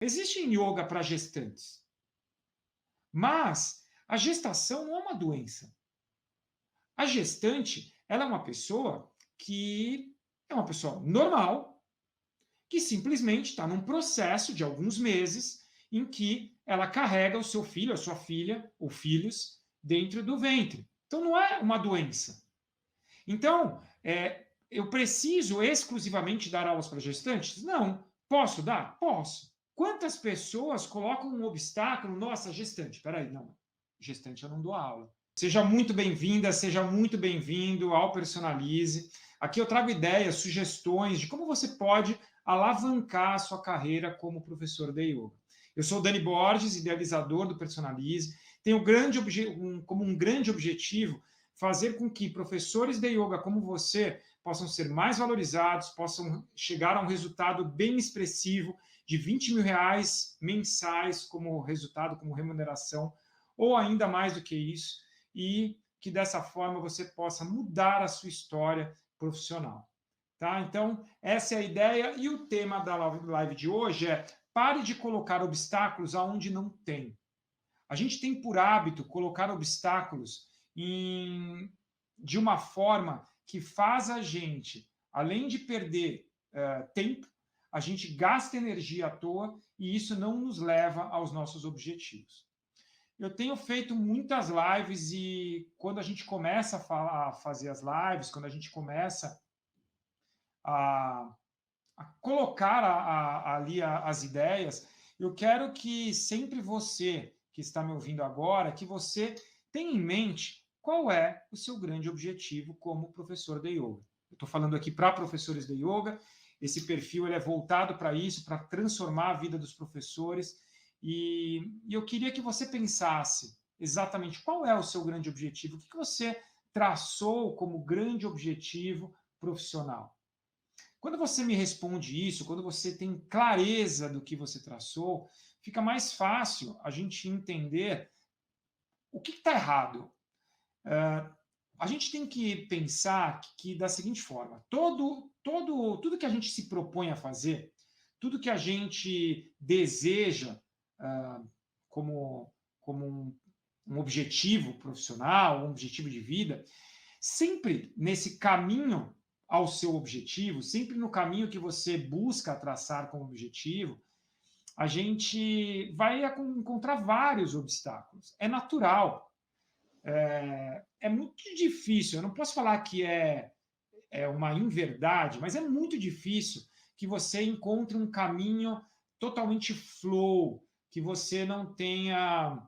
Existe yoga para gestantes, mas a gestação não é uma doença. A gestante, ela é uma pessoa que é uma pessoa normal, que simplesmente está num processo de alguns meses em que ela carrega o seu filho, a sua filha ou filhos dentro do ventre. Então não é uma doença. Então, eu preciso exclusivamente dar aulas para gestantes? Não. Posso dar? Posso. Quantas pessoas colocam um obstáculo? Nossa, gestante, peraí, não. Gestante eu não dou aula. Seja muito bem-vinda, seja muito bem-vindo ao Personalize. Aqui eu trago ideias, sugestões de como você pode alavancar a sua carreira como professor de yoga. Eu sou o Dani Borges, idealizador do Personalize. Tenho como um grande objetivo fazer com que professores de yoga como você possam ser mais valorizados, possam chegar a um resultado bem expressivo de R$ 20.000 mensais como resultado, como remuneração, ou ainda mais do que isso, e que dessa forma você possa mudar a sua história profissional. Tá? Então, essa é a ideia, e o tema da live de hoje é: pare de colocar obstáculos aonde não tem. A gente tem por hábito colocar obstáculos de uma forma que faz a gente, além de perder tempo, a gente gasta energia à toa e isso não nos leva aos nossos objetivos. Eu tenho feito muitas lives e quando a gente começa a fazer as lives, quando a gente começa a, a colocar ali as ideias, eu quero que sempre você que está me ouvindo agora, que você tenha em mente qual é o seu grande objetivo como professor de yoga. Eu estou falando aqui para professores de yoga, esse perfil ele é voltado para isso, para transformar a vida dos professores, e eu queria que você pensasse exatamente qual é o seu grande objetivo, o que você traçou como grande objetivo profissional. Quando você me responde isso, quando você tem clareza do que você traçou, fica mais fácil a gente entender o que está errado. A gente tem que pensar que da seguinte forma: tudo que a gente se propõe a fazer, tudo que a gente deseja como um objetivo profissional, um objetivo de vida, sempre nesse caminho ao seu objetivo, sempre no caminho que você busca traçar como objetivo, a gente vai encontrar vários obstáculos. É natural. É muito difícil. Eu não posso falar que é uma inverdade, mas é muito difícil que você encontre um caminho totalmente flow, que você não tenha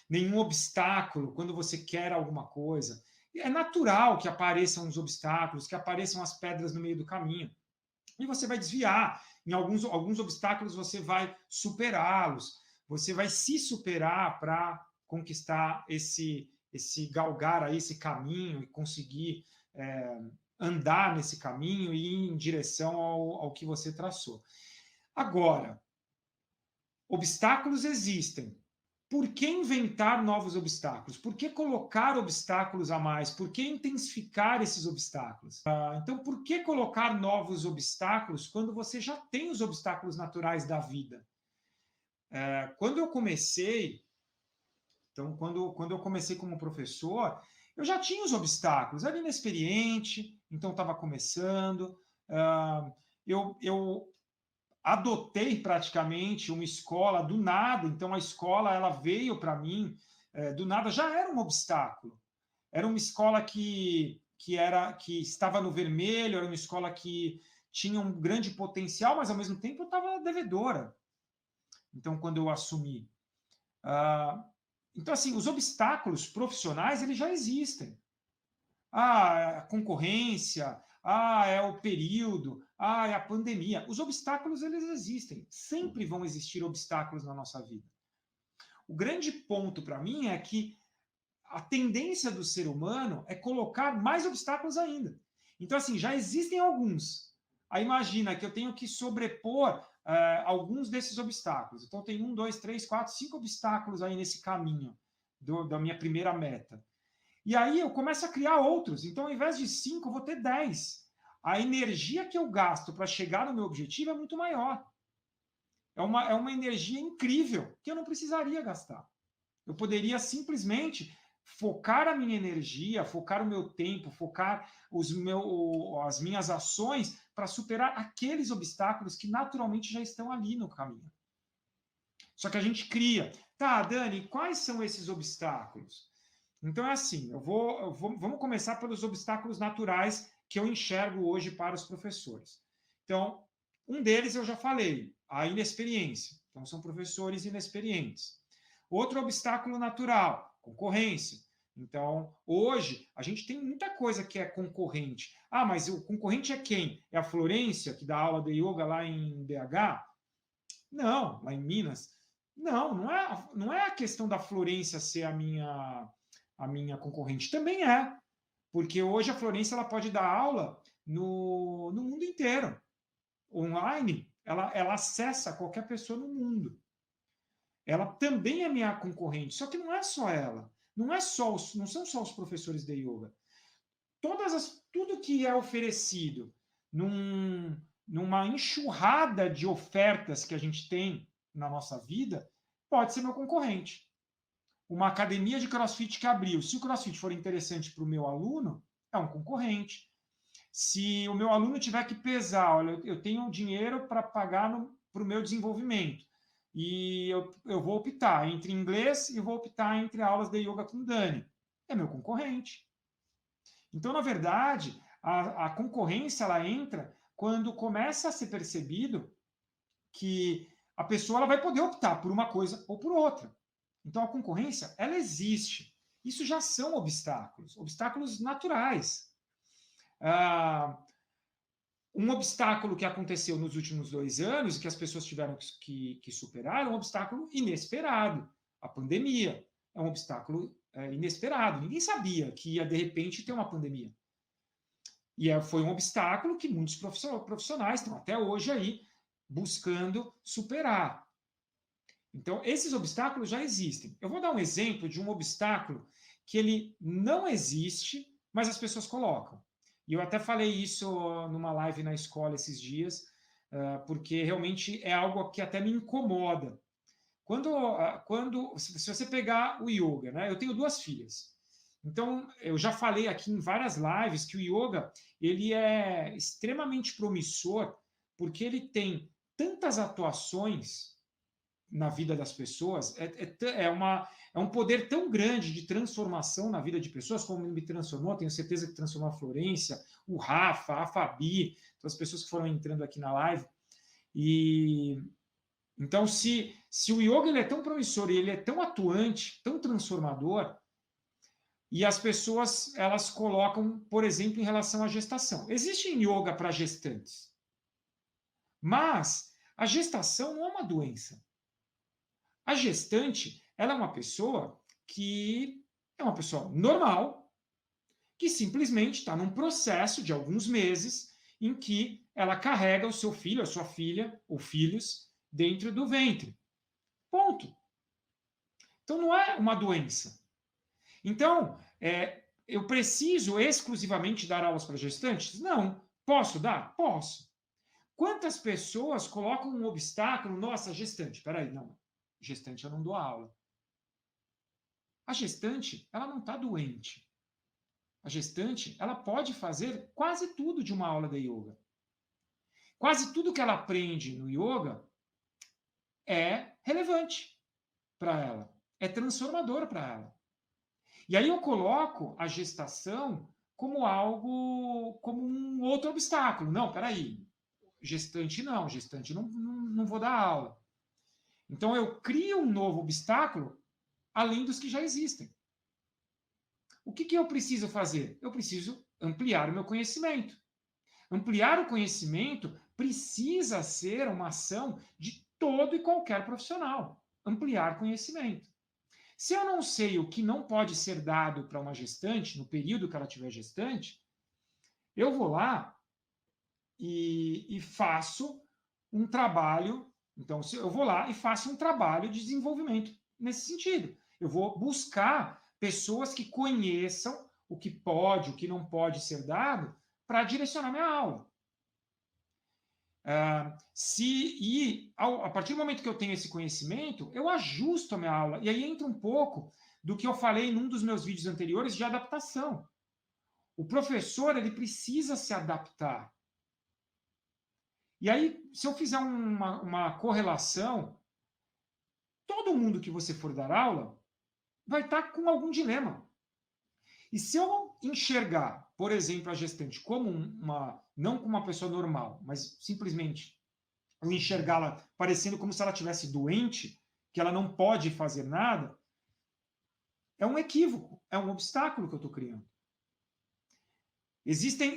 nenhum obstáculo quando você quer alguma coisa. É natural que apareçam os obstáculos, que apareçam as pedras no meio do caminho. E você vai desviar. Em alguns obstáculos você vai superá-los. Você vai se superar para conquistar esse galgar aí, esse caminho e conseguir andar nesse caminho e ir em direção ao que você traçou. Agora, obstáculos existem. Por que inventar novos obstáculos? Por que colocar obstáculos a mais? Por que intensificar esses obstáculos? Então, por que colocar novos obstáculos quando você já tem os obstáculos naturais da vida? Quando eu comecei, então, quando eu comecei como professor, eu já tinha os obstáculos, era inexperiente, então estava começando. Eu adotei praticamente uma escola do nada, então a escola ela veio para mim do nada, já era um obstáculo. Era uma escola que estava no vermelho, era uma escola que tinha um grande potencial, mas ao mesmo tempo eu estava devedora. Então, quando eu assumi. Então, assim, os obstáculos profissionais, eles já existem. A concorrência, é o período, é a pandemia. Os obstáculos, eles existem. Sempre vão existir obstáculos na nossa vida. O grande ponto para mim é que a tendência do ser humano é colocar mais obstáculos ainda. Então, assim, já existem alguns. Aí imagina que eu tenho que sobrepor alguns desses obstáculos. Então, tem 1, 2, 3, 4, 5 obstáculos aí nesse caminho da minha primeira meta. E aí eu começo a criar outros. Então, ao invés de 5, eu vou ter 10. A energia que eu gasto para chegar no meu objetivo é muito maior. é uma energia incrível que eu não precisaria gastar. Eu poderia simplesmente focar a minha energia, focar o meu tempo, focar as minhas ações para superar aqueles obstáculos que naturalmente já estão ali no caminho. Só que a gente cria. Tá, Dani, quais são esses obstáculos? Então é assim, vamos começar pelos obstáculos naturais que eu enxergo hoje para os professores. Então, um deles eu já falei, a inexperiência. Então, são professores inexperientes. Outro obstáculo natural, concorrência. Então, hoje, a gente tem muita coisa que é concorrente. Ah, mas o concorrente é quem? É a Florência, que dá aula de yoga lá em BH? Não, lá em Minas. Não, não é a questão da Florência ser a minha concorrente. Também é, porque hoje a Florência ela pode dar aula no mundo inteiro. Online, ela acessa qualquer pessoa no mundo. Ela também é minha concorrente, só que não é só ela. Não são só os professores de yoga. Tudo que é oferecido numa enxurrada de ofertas que a gente tem na nossa vida pode ser meu concorrente. Uma academia de CrossFit que abriu, se o CrossFit for interessante para o meu aluno, é um concorrente. Se o meu aluno tiver que pesar, olha, eu tenho dinheiro para pagar para o meu desenvolvimento, e eu vou optar entre inglês e vou optar entre aulas de yoga com Dani, é meu concorrente. Então, na verdade, a concorrência ela entra quando começa a ser percebido que a pessoa ela vai poder optar por uma coisa ou por outra. Então, a concorrência ela existe. Isso já são obstáculos naturais. Um obstáculo que aconteceu nos últimos 2 anos e que as pessoas tiveram que superar é um obstáculo inesperado. A pandemia é um obstáculo inesperado. Ninguém sabia que ia, de repente, ter uma pandemia. E foi um obstáculo que muitos profissionais estão até hoje aí buscando superar. Então, esses obstáculos já existem. Eu vou dar um exemplo de um obstáculo que ele não existe, mas as pessoas colocam. E eu até falei isso numa live na escola esses dias, porque realmente é algo que até me incomoda. Se você pegar o yoga, né? Eu tenho 2 filhas. Então, eu já falei aqui em várias lives que o yoga ele é extremamente promissor porque ele tem tantas atuações na vida das pessoas, é um poder tão grande de transformação na vida de pessoas, como me transformou, tenho certeza que transformou a Florência, o Rafa, a Fabi, as pessoas que foram entrando aqui na live. E então, se o yoga ele é tão promissor e ele é tão atuante, tão transformador, e as pessoas elas colocam, por exemplo, em relação à gestação. Existe yoga para gestantes, mas a gestação não é uma doença. A gestante, ela é uma pessoa que é uma pessoa normal, que simplesmente está num processo de alguns meses em que ela carrega o seu filho, a sua filha ou filhos dentro do ventre. Ponto. Então não é uma doença. Então, eu preciso exclusivamente dar aulas para gestantes? Não. Posso dar? Posso. Quantas pessoas colocam um obstáculo? Nossa, gestante, peraí, não. Gestante eu não dou aula. A gestante, ela não está doente. A gestante, ela pode fazer quase tudo de uma aula de yoga. Quase tudo que ela aprende no yoga é relevante para ela, é transformador para ela. E aí eu coloco a gestação como um outro obstáculo. Não, peraí, gestante não vou dar aula. Então eu crio um novo obstáculo além dos que já existem. O que eu preciso fazer? Eu preciso ampliar o meu conhecimento. Ampliar o conhecimento precisa ser uma ação de todo e qualquer profissional. Ampliar conhecimento. Se eu não sei o que não pode ser dado para uma gestante, no período que ela tiver gestante, eu vou lá e faço um trabalho. Então, eu vou lá e faço um trabalho de desenvolvimento nesse sentido. Eu vou buscar pessoas que conheçam o que pode, o que não pode ser dado, para direcionar minha aula. A partir do momento que eu tenho esse conhecimento, eu ajusto a minha aula. E aí entra um pouco do que eu falei num dos meus vídeos anteriores de adaptação. O professor, ele precisa se adaptar. E aí, se eu fizer uma correlação, todo mundo que você for dar aula vai estar com algum dilema. E se eu enxergar, por exemplo, a gestante como não como uma pessoa normal, mas simplesmente eu enxergá-la parecendo como se ela estivesse doente, que ela não pode fazer nada, é um equívoco, é um obstáculo que eu estou criando.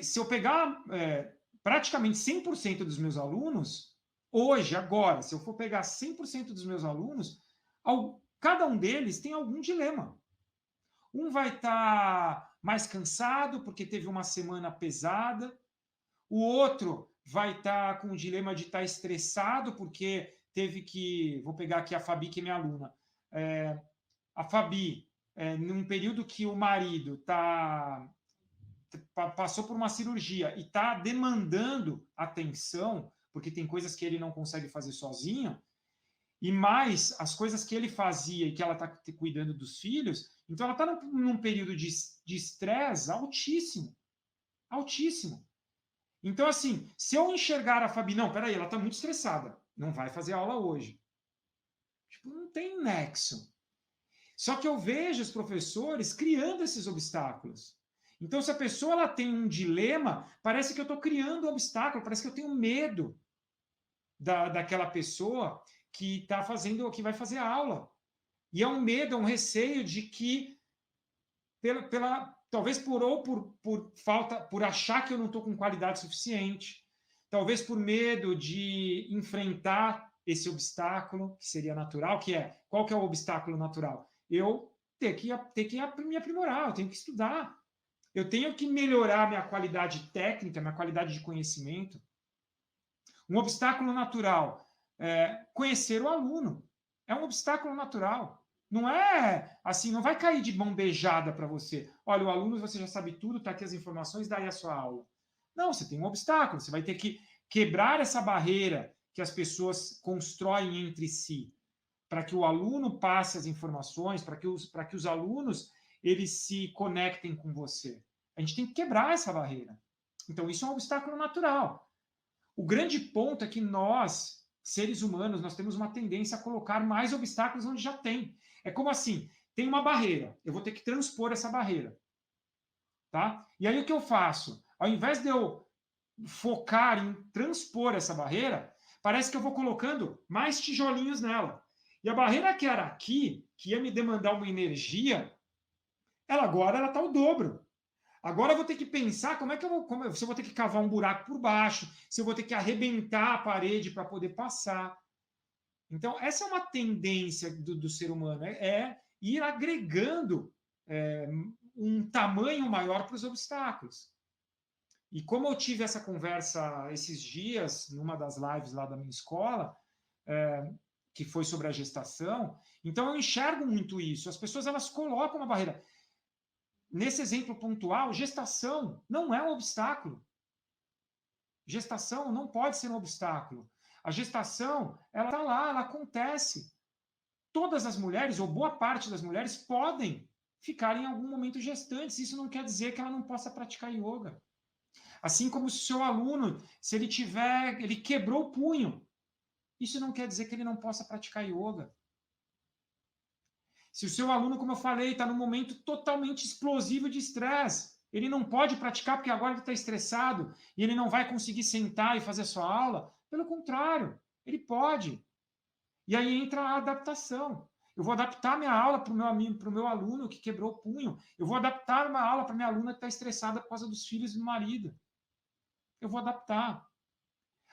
Se eu pegar praticamente 100% dos meus alunos, hoje, agora, se eu for pegar 100% dos meus alunos, cada um deles tem algum dilema. Um vai estar mais cansado porque teve uma semana pesada, o outro vai estar com o dilema de estar estressado porque teve que... Vou pegar aqui a Fabi, que é minha aluna. A Fabi, num período que o marido passou por uma cirurgia e está demandando atenção, porque tem coisas que ele não consegue fazer sozinho, e mais as coisas que ele fazia e que ela está cuidando dos filhos, então ela está num período de estresse altíssimo. Altíssimo. Então, assim, se eu enxergar a Fabi, não, peraí, ela está muito estressada, não vai fazer aula hoje. Tipo, não tem nexo. Só que eu vejo os professores criando esses obstáculos. Então, se a pessoa ela tem um dilema, parece que eu estou criando um obstáculo, parece que eu tenho medo daquela pessoa que está fazendo, que vai fazer a aula. E é um medo, é um receio de que, talvez por falta, por achar que eu não estou com qualidade suficiente, talvez por medo de enfrentar esse obstáculo, que seria natural, qual que é o obstáculo natural? Eu ter que me aprimorar, eu tenho que estudar, eu tenho que melhorar minha qualidade técnica, minha qualidade de conhecimento. Um obstáculo natural conhecer o aluno. É um obstáculo natural. Não é assim, não vai cair de mão beijada para você. Olha, o aluno, você já sabe tudo, está aqui as informações, daí a sua aula. Não, você tem um obstáculo, você vai ter que quebrar essa barreira que as pessoas constroem entre si, para que o aluno passe as informações, para que os alunos eles se conectem com você. A gente tem que quebrar essa barreira. Então, isso é um obstáculo natural. O grande ponto é que nós, seres humanos, nós temos uma tendência a colocar mais obstáculos onde já tem. É como assim, tem uma barreira, eu vou ter que transpor essa barreira. Tá? E aí o que eu faço? Ao invés de eu focar em transpor essa barreira, parece que eu vou colocando mais tijolinhos nela. E a barreira que era aqui, que ia me demandar uma energia, agora ela está o dobro. Agora eu vou ter que pensar se eu vou ter que cavar um buraco por baixo, se eu vou ter que arrebentar a parede para poder passar. Então, essa é uma tendência do ser humano, ir agregando um tamanho maior para os obstáculos. E como eu tive essa conversa esses dias, numa das lives lá da minha escola, que foi sobre a gestação, então eu enxergo muito isso. As pessoas elas colocam uma barreira. Nesse exemplo pontual, gestação não é um obstáculo. Gestação não pode ser um obstáculo. A gestação, ela está lá, ela acontece. Todas as mulheres, ou boa parte das mulheres, podem ficar em algum momento gestantes. Isso não quer dizer que ela não possa praticar yoga. Assim como se o seu aluno, se ele quebrou o punho, isso não quer dizer que ele não possa praticar yoga. Se o seu aluno, como eu falei, está num momento totalmente explosivo de estresse, ele não pode praticar porque agora ele está estressado e ele não vai conseguir sentar e fazer a sua aula. Pelo contrário, ele pode. E aí entra a adaptação. Eu vou adaptar minha aula para o meu aluno que quebrou o punho. Eu vou adaptar uma aula para minha aluna que está estressada por causa dos filhos e do marido. Eu vou adaptar.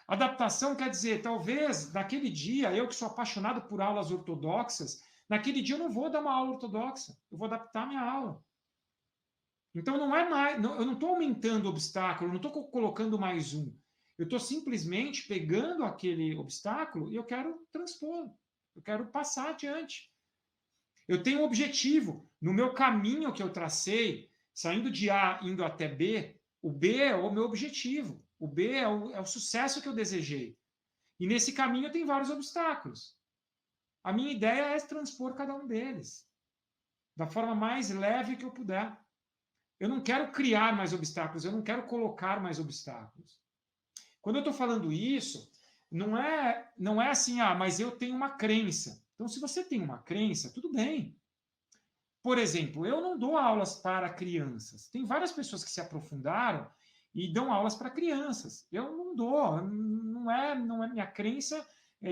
Adaptação quer dizer, talvez, naquele dia, eu que sou apaixonado por aulas ortodoxas, naquele dia eu não vou dar uma aula ortodoxa, eu vou adaptar a minha aula. Então não é mais, eu não estou aumentando o obstáculo, eu não estou colocando mais um. Eu estou simplesmente pegando aquele obstáculo e eu quero transpor, eu quero passar adiante. Eu tenho um objetivo. No meu caminho que eu tracei, saindo de A, indo até B, o B é o meu objetivo. O B é o sucesso que eu desejei. E nesse caminho tem vários obstáculos. A minha ideia é transpor cada um deles da forma mais leve que eu puder. Eu não quero criar mais obstáculos, eu não quero colocar mais obstáculos. Quando eu estou falando isso, não é assim, mas eu tenho uma crença. Então, se você tem uma crença, tudo bem. Por exemplo, eu não dou aulas para crianças. Tem várias pessoas que se aprofundaram e dão aulas para crianças. Eu não dou, não é minha crença,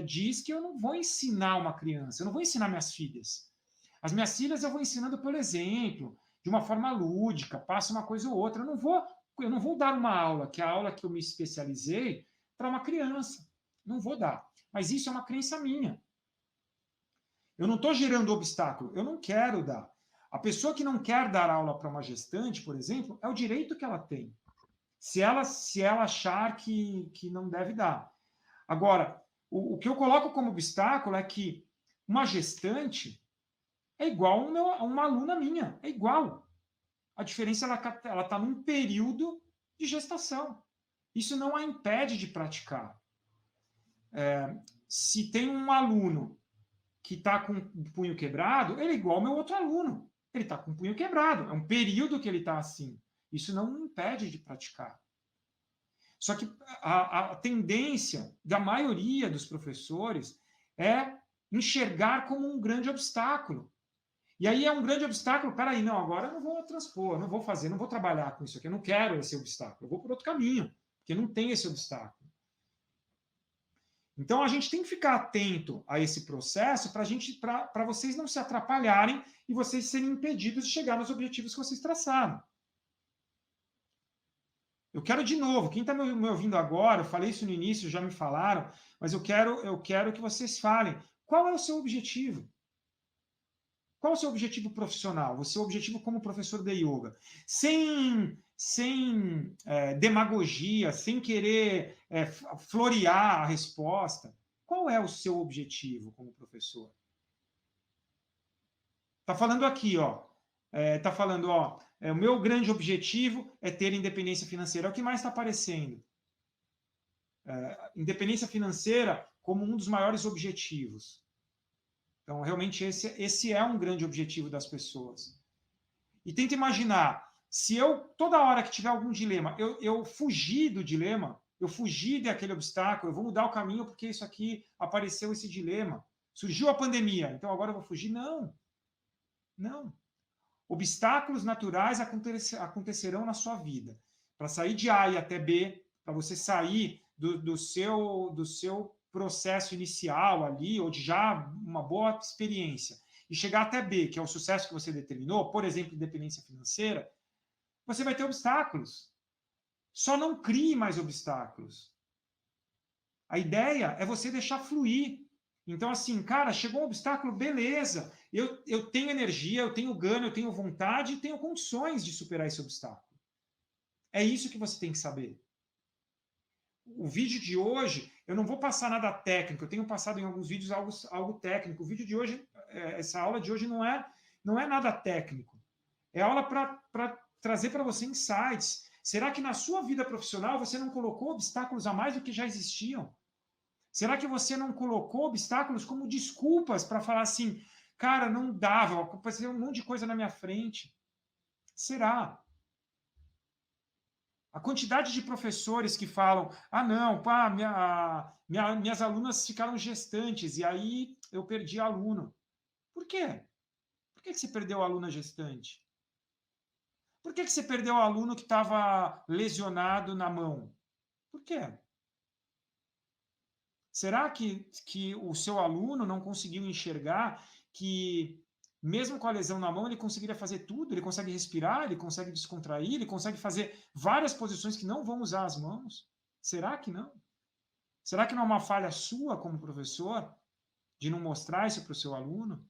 diz que eu não vou ensinar uma criança, eu não vou ensinar minhas filhas. As minhas filhas eu vou ensinando pelo exemplo, de uma forma lúdica, passo uma coisa ou outra. Eu não vou dar uma aula, que é a aula que eu me especializei, para uma criança. Não vou dar. Mas isso é uma crença minha. Eu não estou gerando obstáculo, eu não quero dar. A pessoa que não quer dar aula para uma gestante, por exemplo, é o direito que ela tem. Se ela achar que não deve dar. Agora, o que eu coloco como obstáculo é que uma gestante é igual a uma aluna minha, é igual. A diferença ela está num período de gestação. Isso não a impede de praticar. Se tem um aluno que está com o punho quebrado, ele é igual ao meu outro aluno. Ele está com o punho quebrado. É um período que ele está assim. Isso não o impede de praticar. Só que a tendência da maioria dos professores é enxergar como um grande obstáculo. E aí é um grande obstáculo. Peraí, não, agora eu não vou transpor, não vou fazer, não vou trabalhar com isso aqui. Eu não quero esse obstáculo. Eu vou por outro caminho, porque não tem esse obstáculo. Então a gente tem que ficar atento a esse processo para vocês não se atrapalharem e vocês serem impedidos de chegar nos objetivos que vocês traçaram. Eu quero de novo, quem está me ouvindo agora, eu falei isso no início, já me falaram, mas eu quero que vocês falem. Qual é o seu objetivo? Qual é o seu objetivo profissional? O seu objetivo como professor de yoga? Sem demagogia, sem querer florear a resposta. Qual é o seu objetivo como professor? Está falando aqui, ó. Está falando, ó, o meu grande objetivo é ter independência financeira. É o que mais está aparecendo. Independência financeira como um dos maiores objetivos. Então, realmente, esse é um grande objetivo das pessoas. E tenta imaginar, se eu, toda hora que tiver algum dilema, eu fugir do dilema, eu fugir daquele obstáculo, eu vou mudar o caminho porque isso aqui apareceu esse dilema. Surgiu a pandemia, então agora eu vou fugir? Não. Não. Obstáculos naturais acontecerão na sua vida. Para sair de A e até B, para você sair do seu processo inicial ali, ou de já uma boa experiência, e chegar até B, que é o sucesso que você determinou, por exemplo, independência financeira, você vai ter obstáculos. Só não crie mais obstáculos. A ideia é você deixar fluir. Então, assim, cara, chegou um obstáculo, beleza. Eu tenho energia, eu tenho gana, eu tenho vontade e tenho condições de superar esse obstáculo. É isso que você tem que saber. O vídeo de hoje, eu não vou passar nada técnico, eu tenho passado em alguns vídeos algo técnico. O vídeo de hoje, essa aula de hoje não é nada técnico. É aula para trazer para você insights. Será que na sua vida profissional você não colocou obstáculos a mais do que já existiam? Será que você não colocou obstáculos como desculpas para falar assim, cara, não dava, apareceu um monte de coisa na minha frente? Será? A quantidade de professores que falam, não, pá, minhas alunas ficaram gestantes e aí eu perdi aluno. Por quê? Por que você perdeu a aluna gestante? Por que você perdeu o aluno que estava lesionado na mão? Por quê? Será que o seu aluno não conseguiu enxergar que, mesmo com a lesão na mão, ele conseguiria fazer tudo? Ele consegue respirar, ele consegue descontrair, ele consegue fazer várias posições que não vão usar as mãos? Será que não? Será que não é uma falha sua como professor de não mostrar isso para o seu aluno?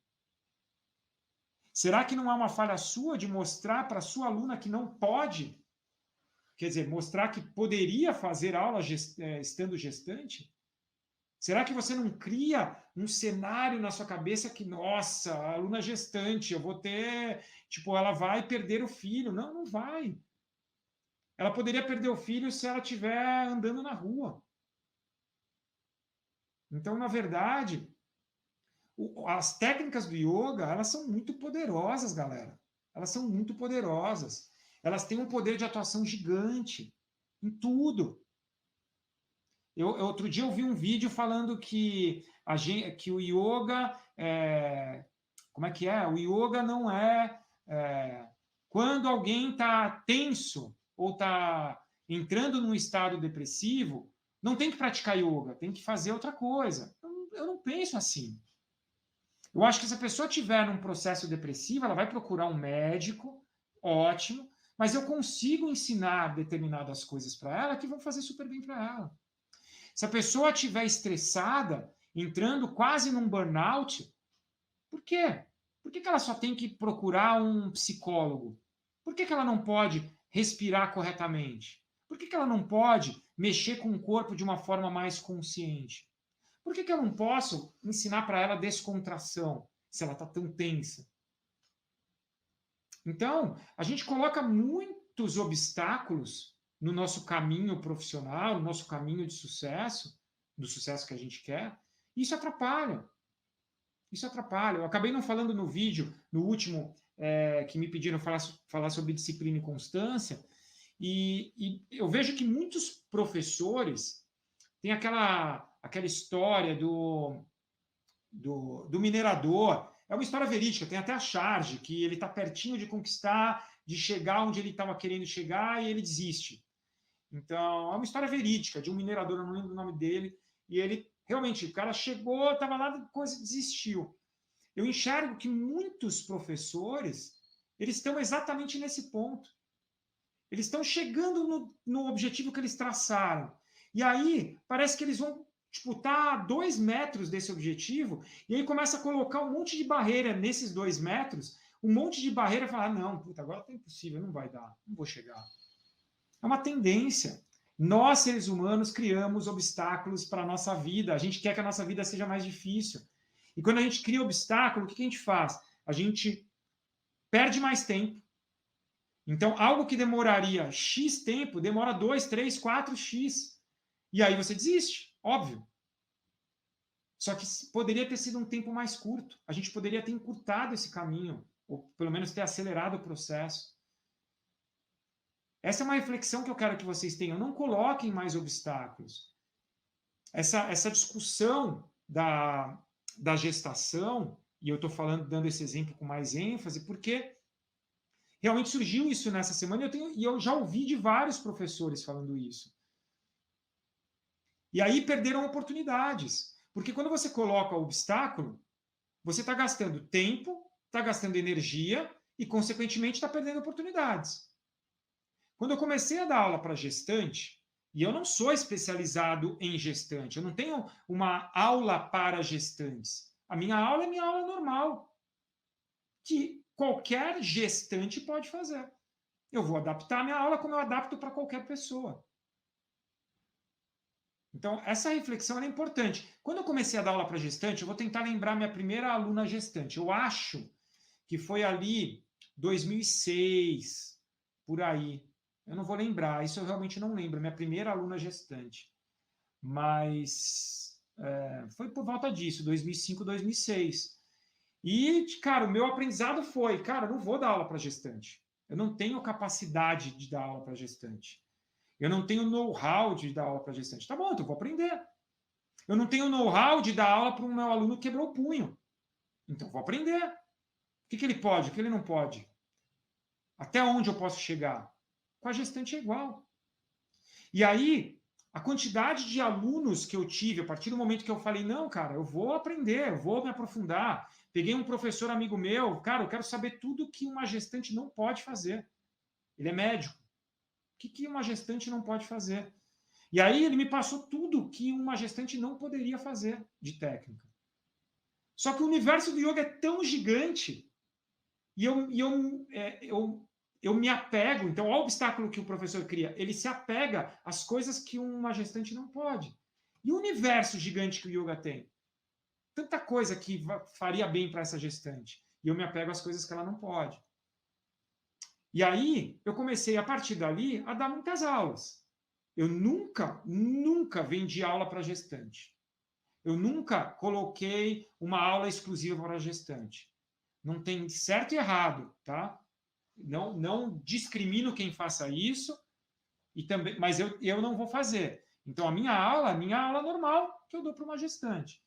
Será que não é uma falha sua de mostrar para a sua aluna que não pode? Quer dizer, mostrar que poderia fazer aula estando gestante? Será que você não cria um cenário na sua cabeça que, nossa, a aluna gestante, eu vou ter, tipo, ela vai perder o filho? Não, não vai. Ela poderia perder o filho se ela estiver andando na rua. Então, na verdade, as técnicas do yoga, elas são muito poderosas, galera. Elas são muito poderosas. Elas têm um poder de atuação gigante em tudo. Outro dia eu vi um vídeo falando que o yoga como é que é? O yoga não quando alguém está tenso ou está entrando num estado depressivo, não tem que praticar yoga, tem que fazer outra coisa. Eu não penso assim. Eu acho que se a pessoa estiver num processo depressivo, ela vai procurar um médico, ótimo, mas eu consigo ensinar determinadas coisas para ela que vão fazer super bem para ela. Se a pessoa estiver estressada, entrando quase num burnout, por quê? Por que ela só tem que procurar um psicólogo? Por que ela não pode respirar corretamente? Por que ela não pode mexer com o corpo de uma forma mais consciente? Por que eu não posso ensinar para ela descontração, se ela está tão tensa? Então, a gente coloca muitos obstáculos no nosso caminho profissional, no nosso caminho de sucesso, do sucesso que a gente quer, e isso atrapalha. Isso atrapalha. Eu acabei não falando no vídeo, no último, que me pediram falar sobre disciplina e constância, e eu vejo que muitos professores têm aquela história do minerador. É uma história verídica, tem até a charge, que ele está pertinho de conquistar, de chegar onde ele estava querendo chegar e ele desiste. Então, é uma história verídica de um minerador, eu não lembro o nome dele, e ele, realmente, o cara chegou, estava lá, depois desistiu. Eu enxergo que muitos professores, eles estão exatamente nesse ponto. Eles estão chegando no objetivo que eles traçaram. E aí, parece que eles vão tá a 2 metros desse objetivo, e aí começa a colocar um monte de barreira nesses 2 metros, um monte de barreira, e falar, não, puta, agora tá impossível, não vai dar, não vou chegar. É uma tendência. Nós, seres humanos, criamos obstáculos para a nossa vida, a gente quer que a nossa vida seja mais difícil. E quando a gente cria obstáculo, o que a gente faz? A gente perde mais tempo. Então, algo que demoraria X tempo, demora 2, 3, 4x. E aí você desiste, óbvio. Só que poderia ter sido um tempo mais curto. A gente poderia ter encurtado esse caminho, ou pelo menos ter acelerado o processo. Essa é uma reflexão que eu quero que vocês tenham. Não coloquem mais obstáculos. Essa discussão da gestação, e eu estou dando esse exemplo com mais ênfase, porque realmente surgiu isso nessa semana, e eu já ouvi de vários professores falando isso. E aí perderam oportunidades. Porque quando você coloca o obstáculo, você está gastando tempo, está gastando energia e, consequentemente, está perdendo oportunidades. Quando eu comecei a dar aula para gestante, e eu não sou especializado em gestante, eu não tenho uma aula para gestantes. A minha aula é minha aula normal, que qualquer gestante pode fazer. Eu vou adaptar a minha aula como eu adapto para qualquer pessoa. Então, essa reflexão é importante. Quando eu comecei a dar aula para gestante, eu vou tentar lembrar minha primeira aluna gestante. Eu acho que foi ali 2006, por aí. Eu não vou lembrar, isso eu realmente não lembro. Minha primeira aluna gestante. Mas foi por volta disso, 2005, 2006. E, cara, o meu aprendizado foi, cara, eu não vou dar aula para gestante. Eu não tenho capacidade de dar aula para gestante. Eu não tenho know-how de dar aula para gestante. Tá bom, então eu vou aprender. Eu não tenho know-how de dar aula para um meu aluno que quebrou o punho. Então eu vou aprender. O que ele pode, o que ele não pode. Até onde eu posso chegar? Com a gestante é igual. E aí, a quantidade de alunos que eu tive, a partir do momento que eu falei, não, cara, eu vou aprender, eu vou me aprofundar. Peguei um professor amigo meu, cara, eu quero saber tudo que uma gestante não pode fazer. Ele é médico. O que uma gestante não pode fazer? E aí ele me passou tudo que uma gestante não poderia fazer de técnica. Só que o universo do yoga é tão gigante e eu me apego. Então, olha o obstáculo que o professor cria. Ele se apega às coisas que uma gestante não pode. E o universo gigante que o yoga tem? Tanta coisa que faria bem para essa gestante. E eu me apego às coisas que ela não pode. E aí, eu comecei, a partir dali, a dar muitas aulas. Eu nunca vendi aula para gestante. Eu nunca coloquei uma aula exclusiva para gestante. Não tem certo e errado, tá? Não discrimino quem faça isso, e também, mas eu não vou fazer. Então, a minha aula normal, que eu dou para uma gestante.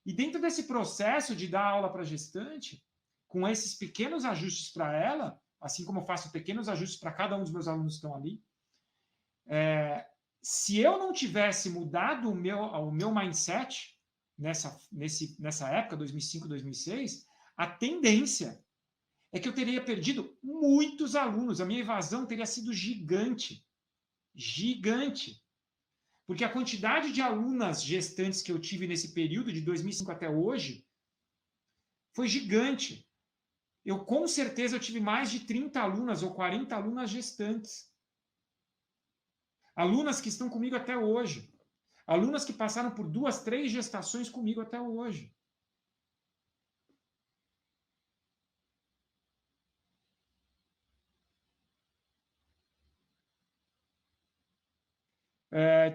E dentro desse processo de dar aula para gestante, com esses pequenos ajustes para ela, assim como eu faço pequenos ajustes para cada um dos meus alunos que estão ali, se eu não tivesse mudado o meu mindset nessa época, 2005, 2006, a tendência é que eu teria perdido muitos alunos. A minha evasão teria sido gigante. Gigante. Porque a quantidade de alunas gestantes que eu tive nesse período, de 2005 até hoje, foi gigante. Eu, com certeza, eu tive mais de 30 alunas ou 40 alunas gestantes. Alunas que estão comigo até hoje. Alunas que passaram por 2, 3 gestações comigo até hoje.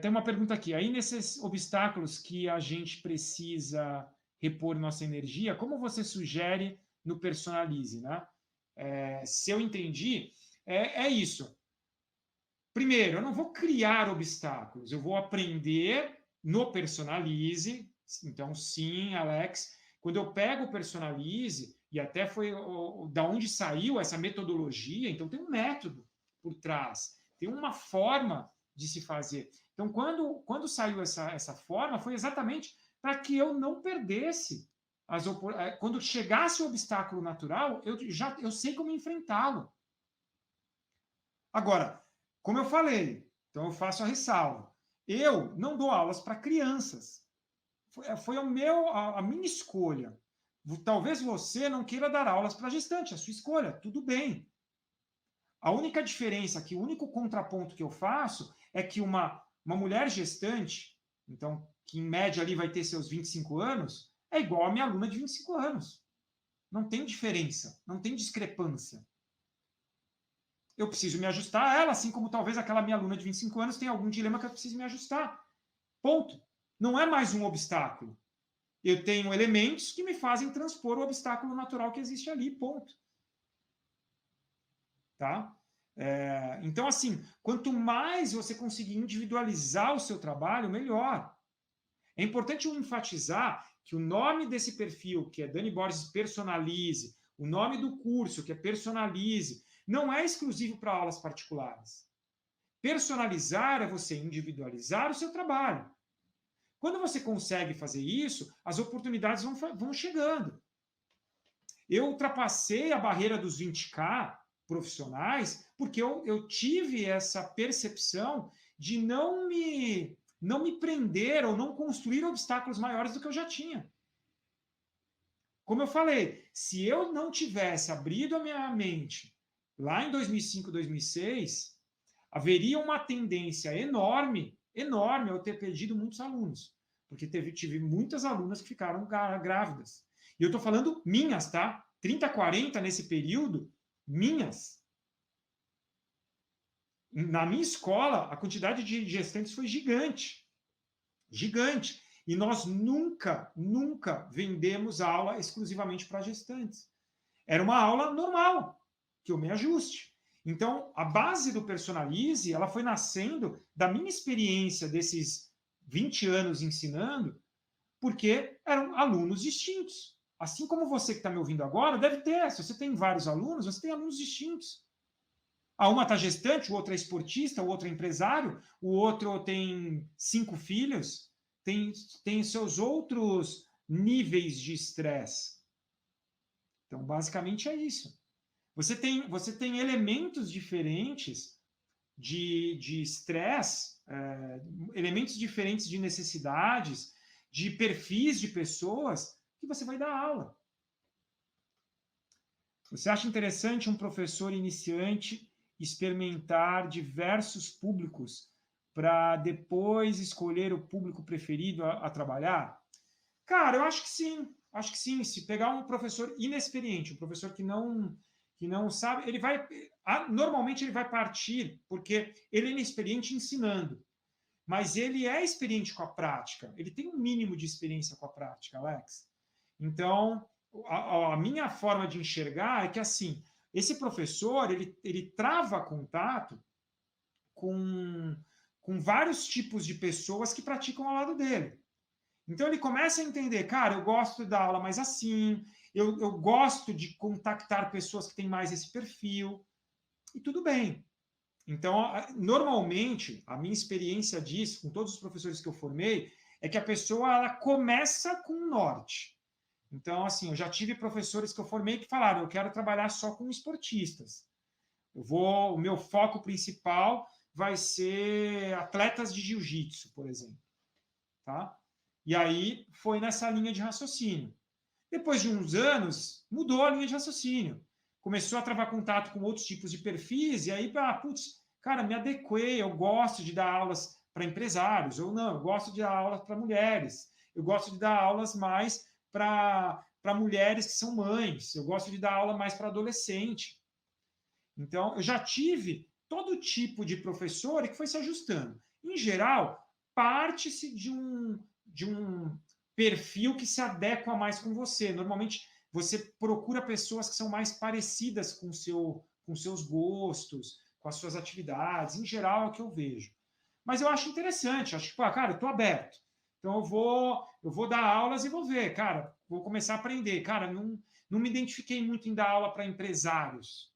Tem uma pergunta aqui. Aí, nesses obstáculos que a gente precisa repor nossa energia, como você sugere no Personalize, né? Se eu entendi, é isso. Primeiro, eu não vou criar obstáculos, eu vou aprender no Personalize. Então, sim, Alex, quando eu pego o Personalize, e até foi da onde saiu essa metodologia, então tem um método por trás, tem uma forma de se fazer. Então, quando saiu essa forma, foi exatamente para que eu não perdesse quando chegasse o obstáculo natural, eu sei como enfrentá-lo. Agora, como eu falei, então eu faço a ressalva. Eu não dou aulas para crianças. Foi a minha escolha. Talvez você não queira dar aulas para gestante, é a sua escolha, tudo bem. A única diferença, o único contraponto que eu faço é que uma mulher gestante, então, que em média ali vai ter seus 25 anos, é igual a minha aluna de 25 anos. Não tem diferença, não tem discrepância. Eu preciso me ajustar a ela, assim como talvez aquela minha aluna de 25 anos tenha algum dilema que eu preciso me ajustar. Ponto. Não é mais um obstáculo. Eu tenho elementos que me fazem transpor o obstáculo natural que existe ali. Ponto. Tá? Então, assim, quanto mais você conseguir individualizar o seu trabalho, melhor. É importante eu enfatizar que o nome desse perfil, que é Dani Borges Personalize, o nome do curso, que é Personalize, não é exclusivo para aulas particulares. Personalizar é você individualizar o seu trabalho. Quando você consegue fazer isso, as oportunidades vão chegando. Eu ultrapassei a barreira dos 20K profissionais porque eu tive essa percepção de não me prender ou não construir obstáculos maiores do que eu já tinha. Como eu falei, se eu não tivesse abrido a minha mente lá em 2005, 2006, haveria uma tendência enorme eu ter perdido muitos alunos, porque tive muitas alunas que ficaram grávidas. E eu estou falando minhas, tá? 30, 40 nesse período, minhas. Na minha escola, a quantidade de gestantes foi gigante. Gigante. E nós nunca vendemos aula exclusivamente para gestantes. Era uma aula normal, que eu me ajuste. Então, a base do Personalize, ela foi nascendo da minha experiência desses 20 anos ensinando, porque eram alunos distintos. Assim como você que está me ouvindo agora, deve ter. Se você tem vários alunos, você tem alunos distintos. A uma está gestante, o outro é esportista, o outro é empresário, o outro tem 5 filhos, tem seus outros níveis de estresse. Então, basicamente é isso. Você tem elementos diferentes de estresse, elementos diferentes de necessidades, de perfis de pessoas que você vai dar aula. Você acha interessante um professor iniciante experimentar diversos públicos para depois escolher o público preferido a trabalhar? Cara, eu acho que sim. Acho que sim. Se pegar um professor inexperiente, um professor que que não sabe, normalmente ele vai partir porque ele é inexperiente ensinando, mas ele é experiente com a prática, ele tem um mínimo de experiência com a prática, Alex. Então, a minha forma de enxergar é que, assim, esse professor, ele trava contato com vários tipos de pessoas que praticam ao lado dele. Então, ele começa a entender, cara, eu gosto da aula mais assim, eu gosto de contactar pessoas que têm mais esse perfil, e tudo bem. Então, normalmente, a minha experiência disso, com todos os professores que eu formei, é que a pessoa ela começa com o norte. Então, assim, eu já tive professores que eu formei que falaram, eu quero trabalhar só com esportistas. O meu foco principal vai ser atletas de jiu-jitsu, por exemplo. Tá? E aí foi nessa linha de raciocínio. Depois de uns anos, mudou a linha de raciocínio. Começou a travar contato com outros tipos de perfis, e aí, putz, cara, me adequei, eu gosto de dar aulas para empresários, ou não, eu gosto de dar aulas para mulheres, eu gosto de dar aulas mais para mulheres que são mães, eu gosto de dar aula mais para adolescente. Então, eu já tive todo tipo de professor que foi se ajustando. Em geral, parte-se de um perfil que se adequa mais com você. Normalmente, você procura pessoas que são mais parecidas com seus gostos, com as suas atividades. Em geral, é o que eu vejo. Mas eu acho interessante. Acho que, cara, eu estou aberto. Então, eu vou dar aulas e vou ver. Cara, vou começar a aprender. Cara, não me identifiquei muito em dar aula para empresários.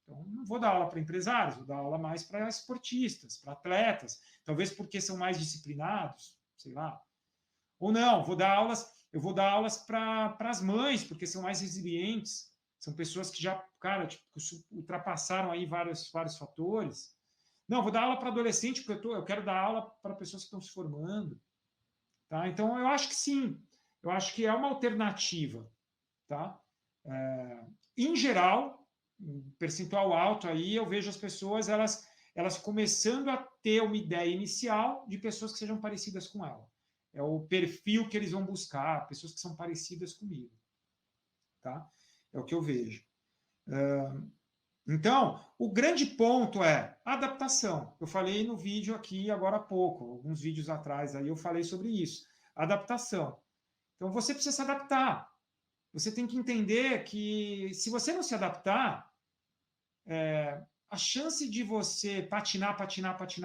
Então, não vou dar aula para empresários, vou dar aula mais para esportistas, para atletas, talvez porque são mais disciplinados, sei lá. Ou não, eu vou dar aulas para as mães, porque são mais resilientes, são pessoas que já, cara, tipo, ultrapassaram aí vários fatores. Não, vou dar aula para adolescente, porque eu quero dar aula para pessoas que estão se formando. Tá? Então, eu acho que sim, eu acho que é uma alternativa. Tá? Em geral, um percentual alto aí, eu vejo as pessoas, elas começando a ter uma ideia inicial de pessoas que sejam parecidas com ela. É o perfil que eles vão buscar, pessoas que são parecidas comigo. Tá? É o que eu vejo. Então, o grande ponto é a adaptação. Eu falei no vídeo aqui agora há pouco, alguns vídeos atrás, aí eu falei sobre isso. Adaptação. Então, você precisa se adaptar. Você tem que entender que se você não se adaptar, a chance de você patinar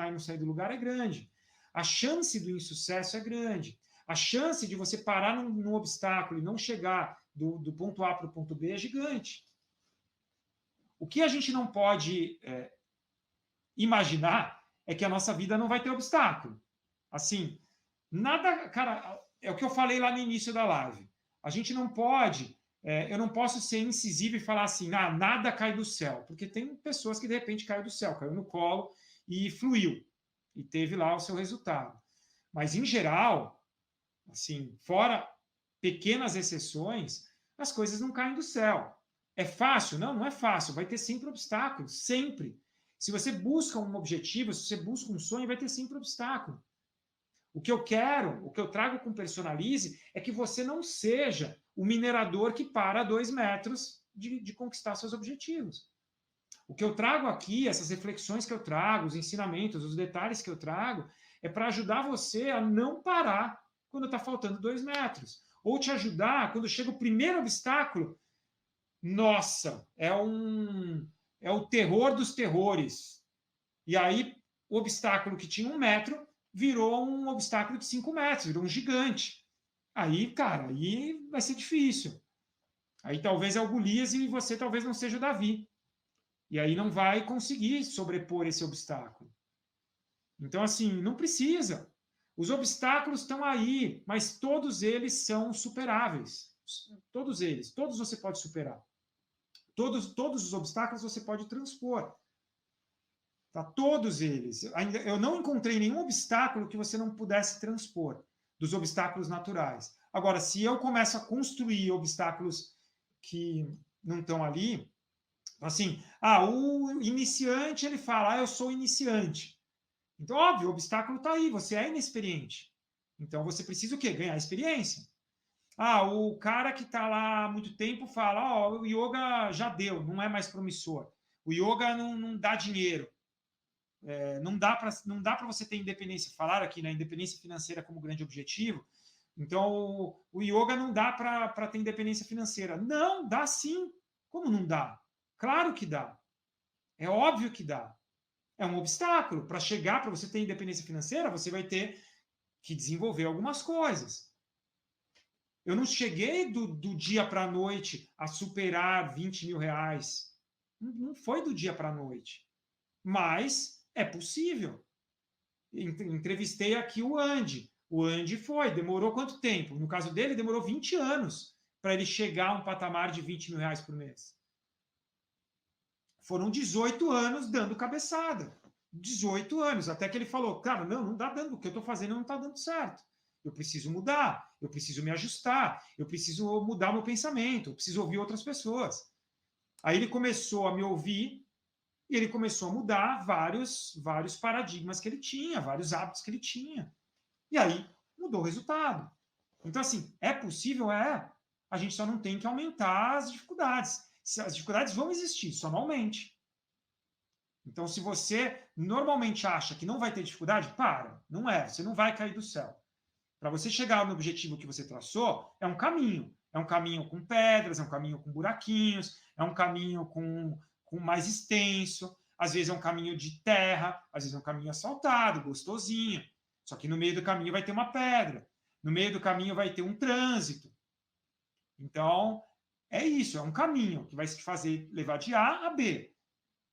e não sair do lugar é grande. A chance do insucesso é grande. A chance de você parar num obstáculo e não chegar do ponto A para o ponto B é gigante. O que a gente não pode imaginar é que a nossa vida não vai ter obstáculo. Assim, nada, cara, é o que eu falei lá no início da live. A gente não pode, eu não posso ser incisivo e falar assim, nada cai do céu, porque tem pessoas que de repente caiu do céu, caiu no colo e fluiu, e teve lá o seu resultado. Mas, em geral, assim, fora pequenas exceções, as coisas não caem do céu. É fácil? Não, não é fácil. Vai ter sempre obstáculos, sempre. Se você busca um objetivo, se você busca um sonho, vai ter sempre obstáculo. O que eu quero, o que eu trago com Personalize é que você não seja o minerador que para a 2 metros de conquistar seus objetivos. O que eu trago aqui, essas reflexões que eu trago, os ensinamentos, os detalhes que eu trago, é para ajudar você a não parar quando está faltando 2 metros. Ou te ajudar quando chega o primeiro obstáculo. Nossa, é o terror dos terrores. E aí, o obstáculo que tinha 1 metro virou um obstáculo de 5 metros, virou um gigante. Aí, cara, aí vai ser difícil. Aí talvez é o Golias e você talvez não seja o Davi. E aí não vai conseguir sobrepor esse obstáculo. Então, assim, não precisa. Os obstáculos estão aí, mas todos eles são superáveis. Todos eles. Todos você pode superar. Todos os obstáculos você pode transpor. Tá? Todos eles. Eu não encontrei nenhum obstáculo que você não pudesse transpor, dos obstáculos naturais. Agora, se eu começo a construir obstáculos que não estão ali, assim, o iniciante, ele fala, eu sou iniciante. Então, óbvio, o obstáculo está aí, você é inexperiente. Então, você precisa o quê? Ganhar experiência. O cara que está lá há muito tempo fala, o yoga já deu, não é mais promissor. O yoga não dá dinheiro. Não dá para você ter independência. Falaram aqui, né, independência financeira como grande objetivo. Então, o yoga não dá para ter independência financeira. Não, dá sim. Como não dá? Claro que dá. É óbvio que dá. É um obstáculo. Para chegar, para você ter independência financeira, você vai ter que desenvolver algumas coisas. Eu não cheguei do dia para a noite a superar 20 mil reais. Não foi do dia para a noite. Mas é possível. Entrevistei aqui o Andy. O Andy demorou quanto tempo? No caso dele, demorou 20 anos para ele chegar a um patamar de 20 mil reais por mês. Foram 18 anos dando cabeçada. 18 anos, até que ele falou, cara, não dá dando, o que eu estou fazendo não está dando certo. Eu preciso mudar, eu preciso me ajustar, eu preciso mudar meu pensamento, eu preciso ouvir outras pessoas. Aí ele começou a me ouvir e ele começou a mudar vários paradigmas que ele tinha, vários hábitos que ele tinha. E aí mudou o resultado. Então, assim, é possível? É. A gente só não tem que aumentar as dificuldades. As dificuldades vão existir, só não aumente. Então, se você normalmente acha que não vai ter dificuldade, para. Não é. Você não vai cair do céu. Para você chegar no objetivo que você traçou, é um caminho. É um caminho com pedras, é um caminho com buraquinhos, é um caminho com mais extenso. Às vezes é um caminho de terra, às vezes é um caminho asfaltado, gostosinho. Só que no meio do caminho vai ter uma pedra. No meio do caminho vai ter um trânsito. Então, é isso, é um caminho que vai te fazer levar de A a B.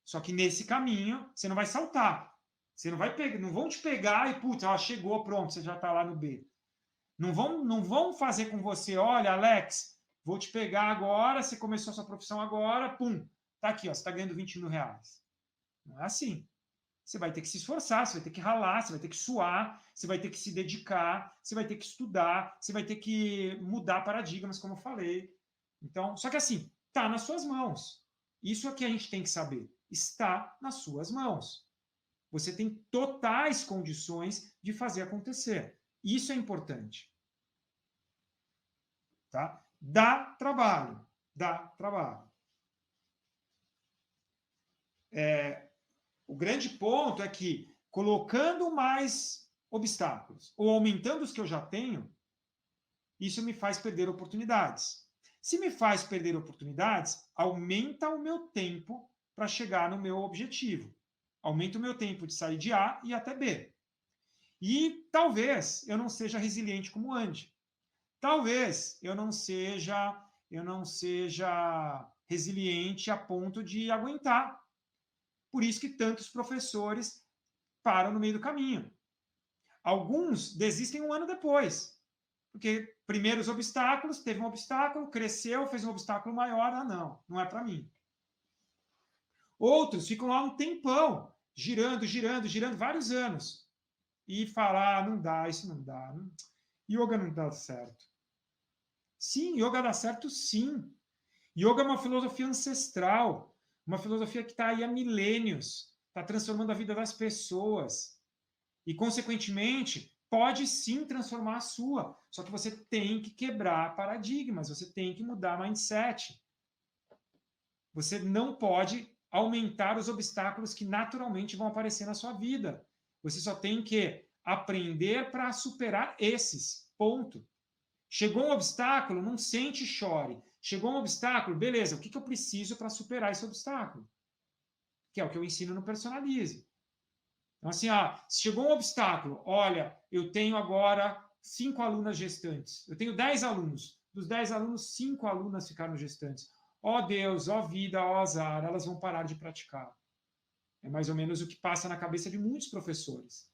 Só que nesse caminho, você não vai saltar. Você não vai pegar, não vão te pegar e, putz, chegou, pronto, você já está lá no B. Não vão fazer com você, olha, Alex, vou te pegar agora, você começou a sua profissão agora, pum, tá aqui, ó, você está ganhando 20 mil reais. Não é assim. Você vai ter que se esforçar, você vai ter que ralar, você vai ter que suar, você vai ter que se dedicar, você vai ter que estudar, você vai ter que mudar paradigmas, como eu falei. Então, só que assim, está nas suas mãos. Isso é que a gente tem que saber. Está nas suas mãos. Você tem totais condições de fazer acontecer. Isso é importante. Tá? Dá trabalho. Dá trabalho. O grande ponto é que, colocando mais obstáculos ou aumentando os que eu já tenho, isso me faz perder oportunidades. Se me faz perder oportunidades, aumenta o meu tempo para chegar no meu objetivo. Aumenta o meu tempo de sair de A e até B. E talvez eu não seja resiliente como Andy. Talvez eu não seja resiliente a ponto de aguentar. Por isso que tantos professores param no meio do caminho. Alguns desistem um ano depois, porque primeiros obstáculos, teve um obstáculo, cresceu, fez um obstáculo maior, não é para mim. Outros ficam lá um tempão, girando, vários anos, e falar, não dá, isso não dá, yoga não dá certo. Sim, yoga dá certo sim. Yoga é uma filosofia ancestral, uma filosofia que está aí há milênios, está transformando a vida das pessoas. E, consequentemente, pode sim transformar a sua. Só que você tem que quebrar paradigmas, você tem que mudar mindset. Você não pode aumentar os obstáculos que naturalmente vão aparecer na sua vida. Você só tem que aprender para superar esses. Ponto. Chegou um obstáculo, não sente e chore. Chegou um obstáculo, beleza, o que eu preciso para superar esse obstáculo? Que é o que eu ensino no Personalize. Então, assim, se chegou um obstáculo, olha, eu tenho agora 5 alunas gestantes. Eu tenho 10 alunos. Dos 10 alunos, 5 alunas ficaram gestantes. Ó Deus, ó vida, ó azar, elas vão parar de praticar. É mais ou menos o que passa na cabeça de muitos professores.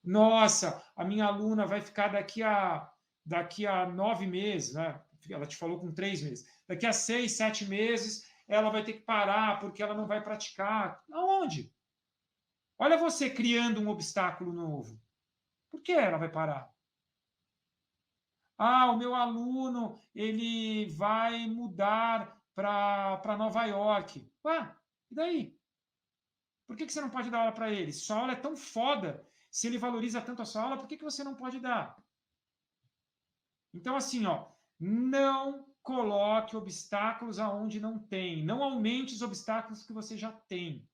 Nossa, a minha aluna vai ficar daqui a 9 meses, né? Ela te falou com 3 meses. Daqui a 6, 7 meses, ela vai ter que parar porque ela não vai praticar. Aonde? Olha você criando um obstáculo novo. Por que ela vai parar? O meu aluno, ele vai mudar para Nova York. E daí? Por que você não pode dar aula para ele? Sua aula é tão foda. Se ele valoriza tanto a sua aula, por que você não pode dar? Então, assim, Não coloque obstáculos aonde não tem. Não aumente os obstáculos que você já tem.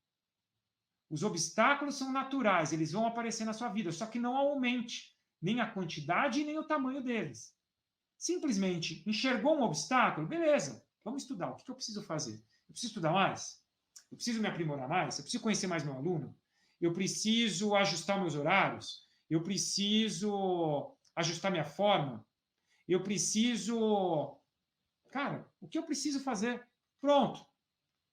Os obstáculos são naturais, eles vão aparecer na sua vida, só que não aumente nem a quantidade nem o tamanho deles. Simplesmente enxergou um obstáculo, beleza, vamos estudar. O que eu preciso fazer? Eu preciso estudar mais? Eu preciso me aprimorar mais? Eu preciso conhecer mais meu aluno? Eu preciso ajustar meus horários? Eu preciso ajustar minha forma? Eu preciso... Cara, o que eu preciso fazer? Pronto.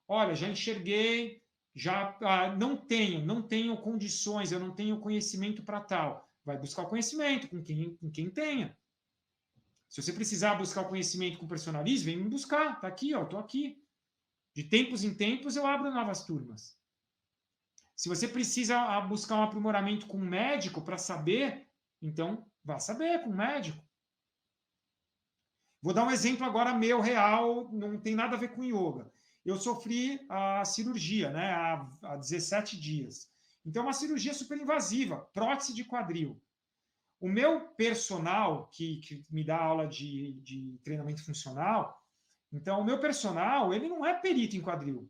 Olha, já enxerguei, já não tenho condições, eu não tenho conhecimento para tal. Vai buscar o conhecimento com quem tenha. Se você precisar buscar o conhecimento com personalismo, vem me buscar. Está aqui, ó, estou aqui. De tempos em tempos eu abro novas turmas. Se você precisa buscar um aprimoramento com um médico para saber, então vá saber com um médico. Vou dar um exemplo agora meu, real, não tem nada a ver com yoga. Eu sofri a cirurgia, né, há 17 dias. Então, uma cirurgia super invasiva, prótese de quadril. O meu personal, que me dá aula de treinamento funcional, então, o meu personal, ele não é perito em quadril.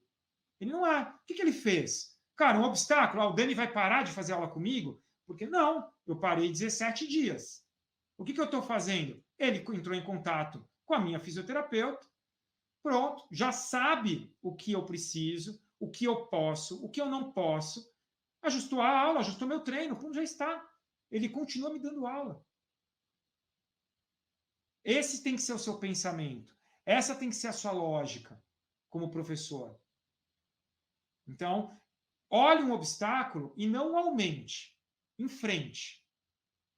Ele não é. O que ele fez? Cara, um obstáculo, o Dani vai parar de fazer aula comigo? Porque não, eu parei 17 dias. O que eu estou fazendo? Ele entrou em contato com a minha fisioterapeuta, pronto, já sabe o que eu preciso, o que eu posso, o que eu não posso, ajustou a aula, ajustou meu treino, pum, já está. Ele continua me dando aula. Esse tem que ser o seu pensamento. Essa tem que ser a sua lógica como professor. Então, olhe um obstáculo e não aumente. Enfrente.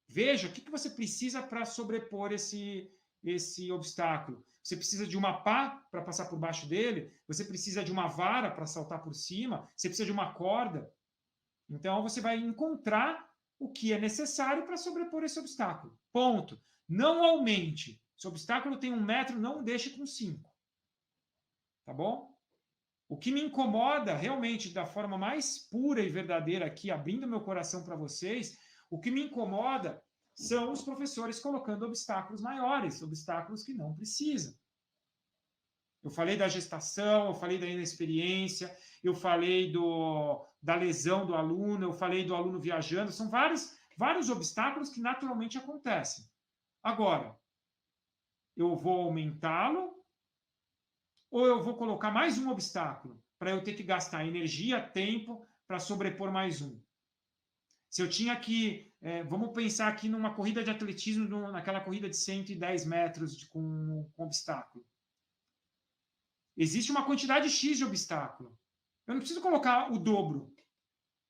Veja o que você precisa para sobrepor esse obstáculo. Você precisa de uma pá para passar por baixo dele, você precisa de uma vara para saltar por cima, você precisa de uma corda. Então, você vai encontrar o que é necessário para sobrepor esse obstáculo. Ponto. Não aumente. Se o obstáculo tem 1 metro, não deixe com 5. Tá bom? O que me incomoda realmente da forma mais pura e verdadeira aqui, abrindo meu coração para vocês, o que me incomoda são os professores colocando obstáculos maiores, obstáculos que não precisam. Eu falei da gestação, eu falei da inexperiência, eu falei da lesão do aluno, eu falei do aluno viajando, são vários obstáculos que naturalmente acontecem. Agora, eu vou aumentá-lo ou eu vou colocar mais um obstáculo para eu ter que gastar energia, tempo para sobrepor mais um? Se eu tinha que, vamos pensar aqui numa corrida de atletismo, naquela corrida de 110 metros com obstáculo. Existe uma quantidade X de obstáculo. Eu não preciso colocar o dobro.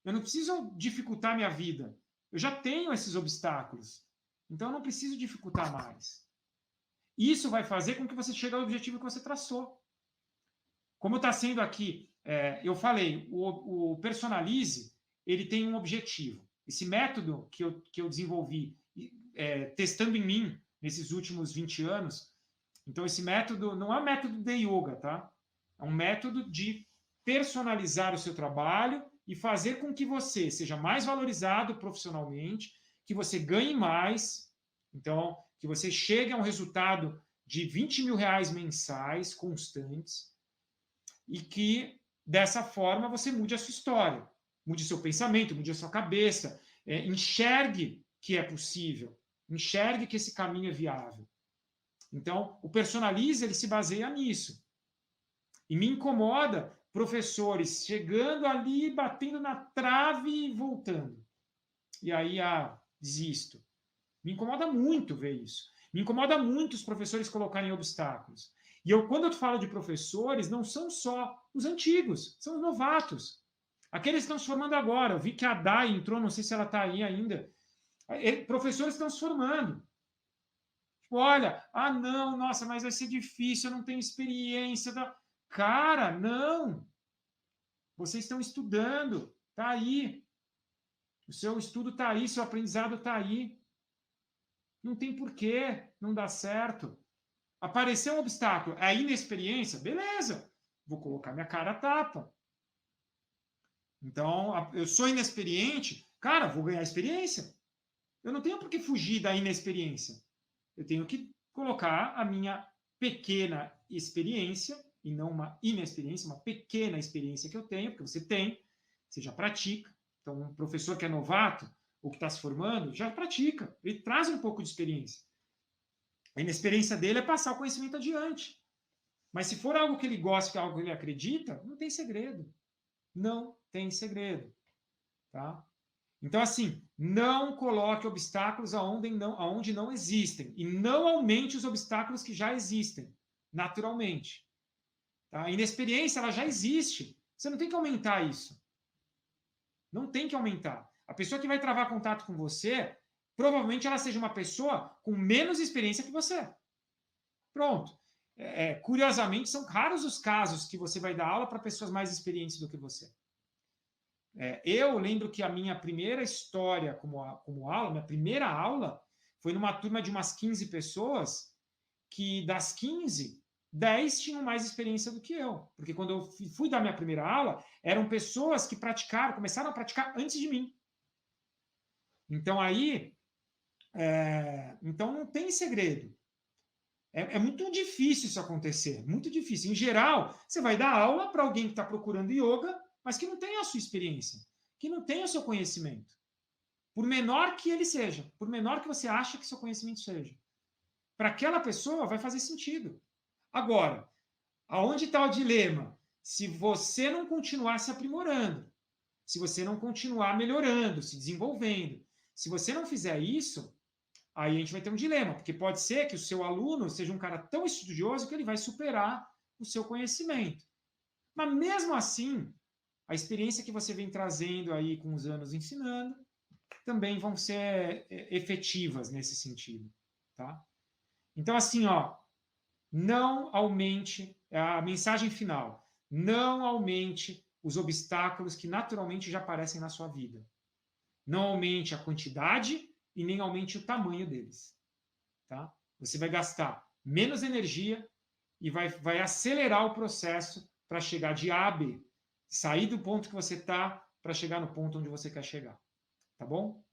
Eu não preciso dificultar minha vida. Eu já tenho esses obstáculos. Então, eu não preciso dificultar mais. Isso vai fazer com que você chegue ao objetivo que você traçou. Como está sendo aqui, eu falei, o Personalize, ele tem um objetivo. Esse método que eu desenvolvi, testando em mim, nesses últimos 20 anos, então esse método não é um método de yoga, tá? É um método de personalizar o seu trabalho e fazer com que você seja mais valorizado profissionalmente, que você ganhe mais, então, que você chegue a um resultado de 20 mil reais mensais constantes, e que, dessa forma, você mude a sua história, mude seu pensamento, mude a sua cabeça, enxergue que é possível, enxergue que esse caminho é viável. Então, o Personalize, ele se baseia nisso. E me incomoda professores chegando ali, batendo na trave e voltando. E aí, desisto. Me incomoda muito ver isso. Me incomoda muito os professores colocarem obstáculos. E quando eu falo de professores, não são só os antigos, são os novatos. Aqueles que estão se formando agora. Eu vi que a Dai entrou, não sei se ela está aí ainda. Professores estão se formando. Tipo, olha, não, nossa, mas vai ser difícil, eu não tenho experiência. Cara, não. Vocês estão estudando, está aí. O seu estudo está aí, seu aprendizado está aí. Não tem porquê não dar certo. Apareceu um obstáculo, a inexperiência, beleza, vou colocar minha cara a tapa. Então, eu sou inexperiente, cara, vou ganhar experiência. Eu não tenho por que fugir da inexperiência. Eu tenho que colocar a minha pequena experiência, e não uma inexperiência, uma pequena experiência que eu tenho, porque você tem, você já pratica. Então, um professor que é novato, ou que está se formando, já pratica, ele traz um pouco de experiência. A inexperiência dele é passar o conhecimento adiante. Mas se for algo que ele gosta, que é algo que ele acredita, não tem segredo. Não tem segredo. Tá? Então, assim, não coloque obstáculos aonde não existem. E não aumente os obstáculos que já existem, naturalmente. Tá? A inexperiência, ela já existe. Você não tem que aumentar isso. Não tem que aumentar. A pessoa que vai travar contato com você, provavelmente ela seja uma pessoa com menos experiência que você. Pronto. Curiosamente, são raros os casos que você vai dar aula para pessoas mais experientes do que você. Eu lembro que a minha primeira história como aula, minha primeira aula, foi numa turma de umas 15 pessoas, que das 15, 10 tinham mais experiência do que eu. Porque quando eu fui dar minha primeira aula, eram pessoas que começaram a praticar antes de mim. Então aí, então não tem segredo. É muito difícil isso acontecer, muito difícil. Em geral, você vai dar aula para alguém que está procurando yoga, mas que não tem a sua experiência, que não tem o seu conhecimento. Por menor que ele seja, por menor que você acha que seu conhecimento seja. Para aquela pessoa vai fazer sentido. Agora, aonde está o dilema? Se você não continuar se aprimorando, se você não continuar melhorando, se desenvolvendo, se você não fizer isso, aí a gente vai ter um dilema, porque pode ser que o seu aluno seja um cara tão estudioso que ele vai superar o seu conhecimento. Mas mesmo assim, a experiência que você vem trazendo aí com os anos ensinando também vão ser efetivas nesse sentido, tá? Então, assim, ó, não aumente, a mensagem final, não aumente os obstáculos que naturalmente já aparecem na sua vida. Não aumente a quantidade e nem aumente o tamanho deles. Tá? Você vai gastar menos energia e vai acelerar o processo para chegar de A a B. Sair do ponto que você está para chegar no ponto onde você quer chegar. Tá bom?